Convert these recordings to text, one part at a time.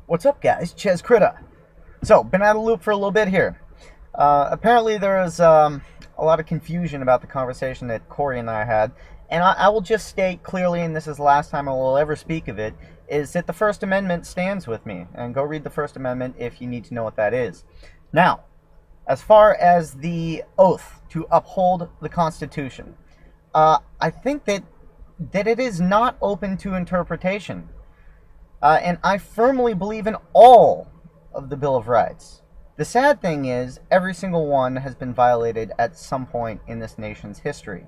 What's up, guys? Ches Critta. So, been out of the loop for a little bit here. Apparently, there was a lot of confusion about the conversation that Corey and I had, and I will just state clearly, and this is the last time I will ever speak of it, is that the First Amendment stands with me. And go read the First Amendment if you need to know what that is. Now, as far as the oath to uphold the Constitution, I think that it is not open to interpretation. And I firmly believe in all of the Bill of Rights. The sad thing is, every single one has been violated at some point in this nation's history.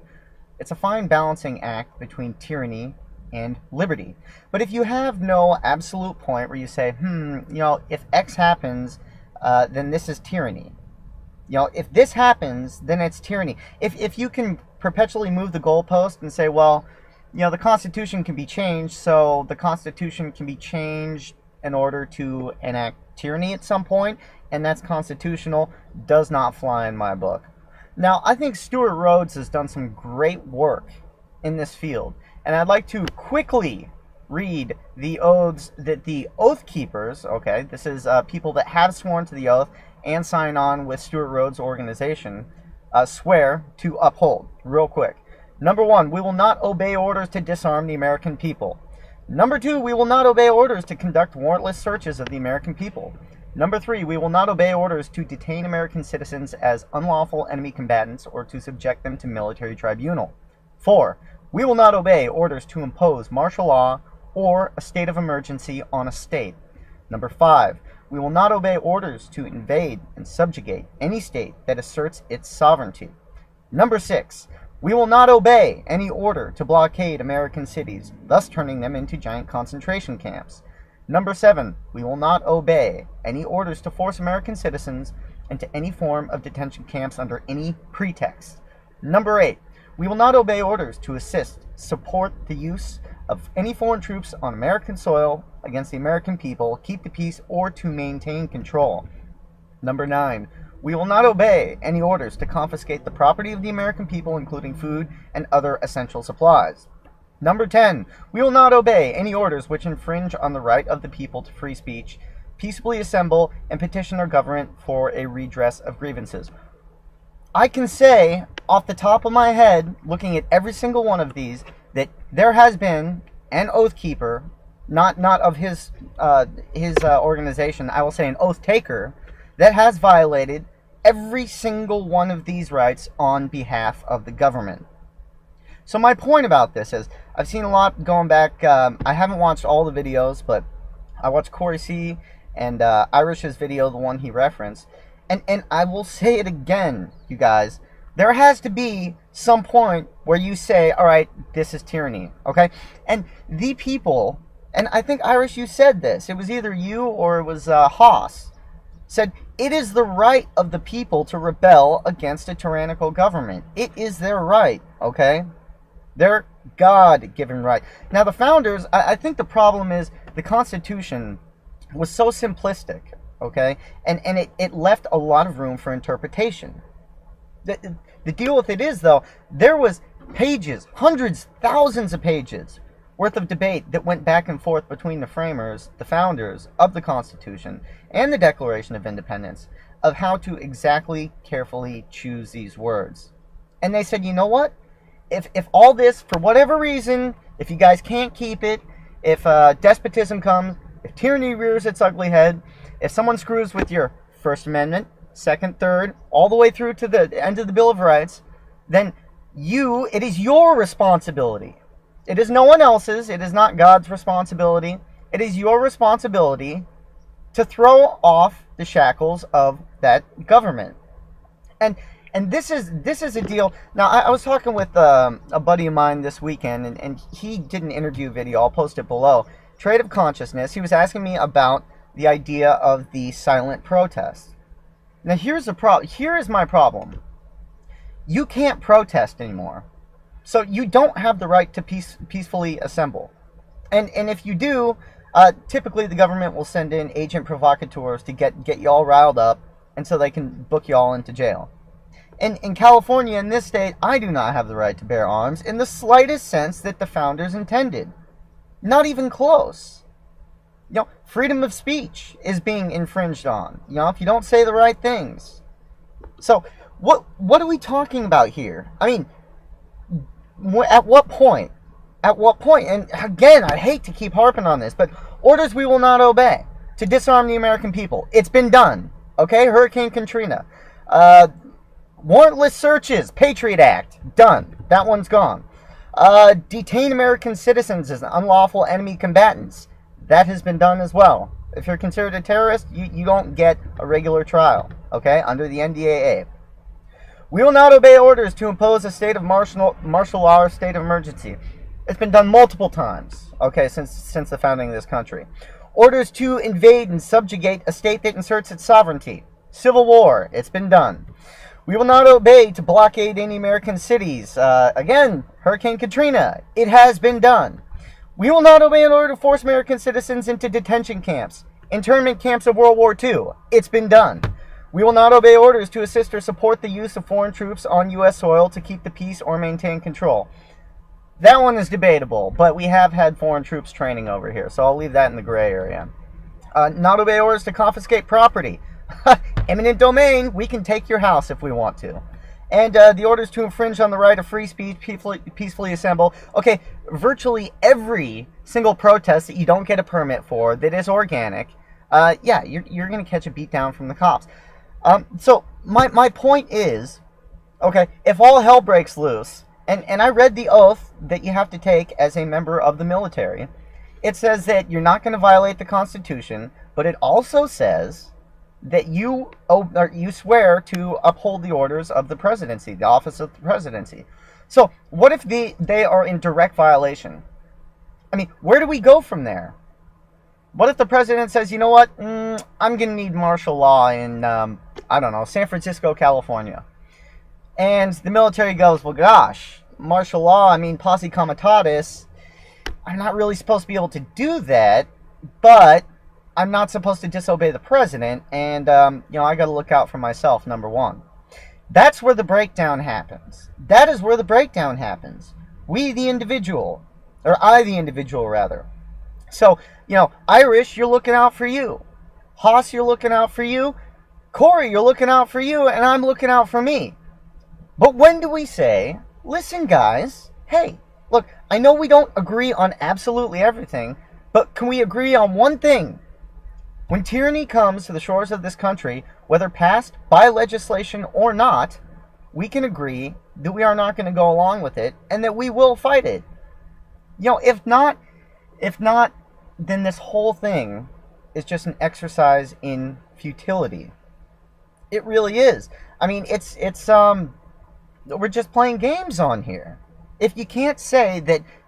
It's a fine balancing act between tyranny and liberty. But if you have no absolute point where you say, if X happens, then this is tyranny. If this happens, then it's tyranny. If you can perpetually move the goalpost and say, well, the Constitution can be changed, so the Constitution can be changed in order to enact tyranny at some point, and that's constitutional, does not fly in my book. Now, I think Stuart Rhodes has done some great work in this field, and I'd like to quickly read the oaths that the Oathkeepers, okay, this is people that have sworn to the oath and sign on with Stuart Rhodes' organization, swear to uphold, real quick. Number 1, we will not obey orders to disarm the American people. Number 2, we will not obey orders to conduct warrantless searches of the American people. Number 3, we will not obey orders to detain American citizens as unlawful enemy combatants or to subject them to military tribunal. 4, we will not obey orders to impose martial law or a state of emergency on a state. Number 5, we will not obey orders to invade and subjugate any state that asserts its sovereignty. Number 6, we will not obey any order to blockade American cities, thus turning them into giant concentration camps. Number 7, we will not obey any orders to force American citizens into any form of detention camps under any pretext. Number 8, we will not obey orders to assist, support the use of any foreign troops on American soil against the American people, keep the peace, or to maintain control. Number 9, we will not obey any orders to confiscate the property of the American people, including food and other essential supplies. Number 10, we will not obey any orders which infringe on the right of the people to free speech, peaceably assemble, and petition our government for a redress of grievances. I can say, off the top of my head, looking at every single one of these, that there has been an oath keeper, not of his organization, I will say an oath taker, that has violated every single one of these rights on behalf of the government. So my point about this is, I've seen a lot going back, I haven't watched all the videos, but I watched Corey C. and Irish's video, the one he referenced, and I will say it again, you guys, there has to be some point where you say, all right, this is tyranny, okay? And the people, and I think, Irish, you said this, it was either you or it was Haas, said, it is the right of the people to rebel against a tyrannical government. It is their right, okay? Their God-given right. Now, the founders, I think the problem is the Constitution was so simplistic, okay? And it left a lot of room for interpretation. The deal with it is, though, there was pages, hundreds, thousands of pages worth of debate that went back and forth between the framers, the founders of the Constitution, and the Declaration of Independence of how to exactly, carefully choose these words. And they said, you know what? If all this, for whatever reason, if you guys can't keep it, if despotism comes, if tyranny rears its ugly head, if someone screws with your First Amendment, Second, Third, all the way through to the end of the Bill of Rights, then it is your responsibility. It is no one else's. It is not God's responsibility. It is your responsibility to throw off the shackles of that government. And this is a deal. Now, I was talking with a buddy of mine this weekend, and he did an interview video. I'll post it below. Trade of Consciousness. He was asking me about the idea of the silent protest. Now, here is my problem. You can't protest anymore. So you don't have the right to peacefully assemble. And if you do, typically the government will send in agent provocateurs to get you all riled up, and so they can book you all into jail. In California, in this state, I do not have the right to bear arms in the slightest sense that the founders intended. Not even close. freedom of speech is being infringed on. If you don't say the right things. So, what are we talking about here? I mean, at what point? At what point? And again, I hate to keep harping on this, but orders we will not obey to disarm the American people. It's been done. Okay? Hurricane Katrina. Warrantless searches, Patriot Act, done. That one's gone. Detain American citizens as unlawful enemy combatants. That has been done as well. If you're considered a terrorist, you don't get a regular trial, okay, under the NDAA. We will not obey orders to impose a state of martial law or state of emergency. It's been done multiple times, okay, since the founding of this country. Orders to invade and subjugate a state that inserts its sovereignty. Civil war, it's been done. We will not obey to blockade any American cities. Again, Hurricane Katrina, it has been done. We will not obey in order to force American citizens into detention camps, internment camps of World War II. It's been done. We will not obey orders to assist or support the use of foreign troops on U.S. soil to keep the peace or maintain control. That one is debatable, but we have had foreign troops training over here, so I'll leave that in the gray area. Not obey orders to confiscate property. Eminent domain, we can take your house if we want to. And the orders to infringe on the right of free speech, peacefully assemble. Okay, virtually every single protest that you don't get a permit for that is organic, yeah, you're going to catch a beat down from the cops. So my point is, okay, if all hell breaks loose, and I read the oath that you have to take as a member of the military, it says that you're not going to violate the Constitution, but it also says that you swear to uphold the orders of the presidency, the office of the presidency. So what if they are in direct violation? I mean, where do we go from there? What if the president says, you know what, I'm going to need martial law in, I don't know, San Francisco, California. And the military goes, well, gosh, martial law, I mean, posse comitatus, I'm not really supposed to be able to do that, but I'm not supposed to disobey the president, and, I got to look out for myself, number one. That's where the breakdown happens. That is where the breakdown happens. We, the individual, or I, the individual, rather. So, Irish, you're looking out for you. Haas, you're looking out for you. Corey, you're looking out for you, and I'm looking out for me. But when do we say, listen, guys, hey, look, I know we don't agree on absolutely everything, but can we agree on one thing? When tyranny comes to the shores of this country, whether passed by legislation or not, we can agree that we are not going to go along with it and that we will fight it. If not, then this whole thing is just an exercise in futility. It really is. I mean, it's we're just playing games on here. If you can't say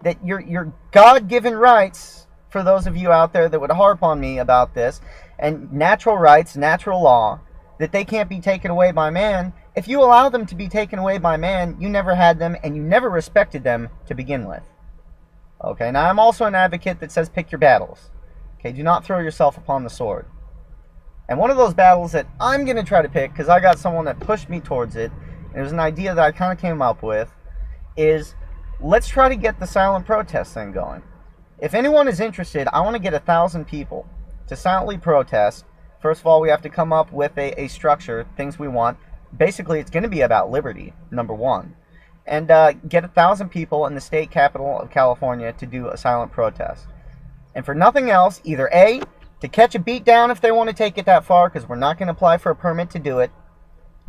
that your God-given rights, for those of you out there that would harp on me about this, and natural rights, natural law, that they can't be taken away by man, if you allow them to be taken away by man, you never had them and you never respected them to begin with. Okay, now I'm also an advocate that says pick your battles. Okay, do not throw yourself upon the sword. And one of those battles that I'm going to try to pick, because I got someone that pushed me towards it, and it was an idea that I kind of came up with, is let's try to get the silent protest thing going. If anyone is interested, I want to get 1,000 people to silently protest. First of all, we have to come up with a structure, things we want. Basically, it's going to be about liberty, number one. And get 1,000 people in the state capital of California to do a silent protest. And for nothing else, either A, to catch a beat down if they want to take it that far, because we're not going to apply for a permit to do it.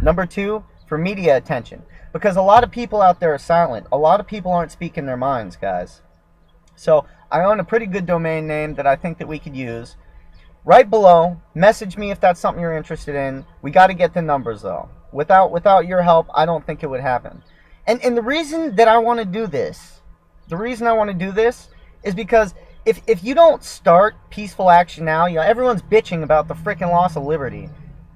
Number two, for media attention. Because a lot of people out there are silent. A lot of people aren't speaking their minds, guys. So I own a pretty good domain name that I think that we could use. Right below, message me if that's something you're interested in. We got to get the numbers, though. Without your help, I don't think it would happen. And the reason that I want to do this, is because if you don't start peaceful action now, everyone's bitching about the freaking loss of liberty.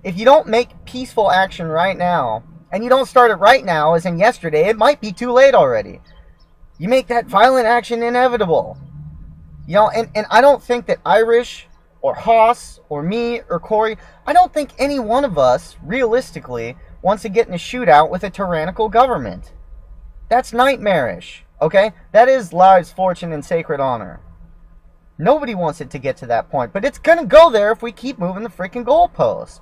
If you don't make peaceful action right now, and you don't start it right now, as in yesterday, it might be too late already. You make that violent action inevitable. And I don't think that Irish or Haas or me or Corey, I don't think any one of us, realistically, wants to get in a shootout with a tyrannical government. That's nightmarish, okay? That is lives, fortune, and sacred honor. Nobody wants it to get to that point, but it's gonna go there if we keep moving the freaking goalpost.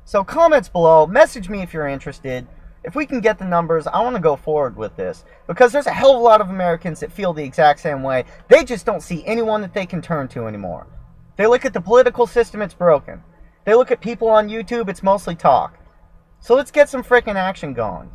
So comments below, message me if you're interested. If we can get the numbers, I want to go forward with this. Because there's a hell of a lot of Americans that feel the exact same way. They just don't see anyone that they can turn to anymore. They look at the political system, it's broken. They look at people on YouTube, it's mostly talk. So let's get some freaking action going.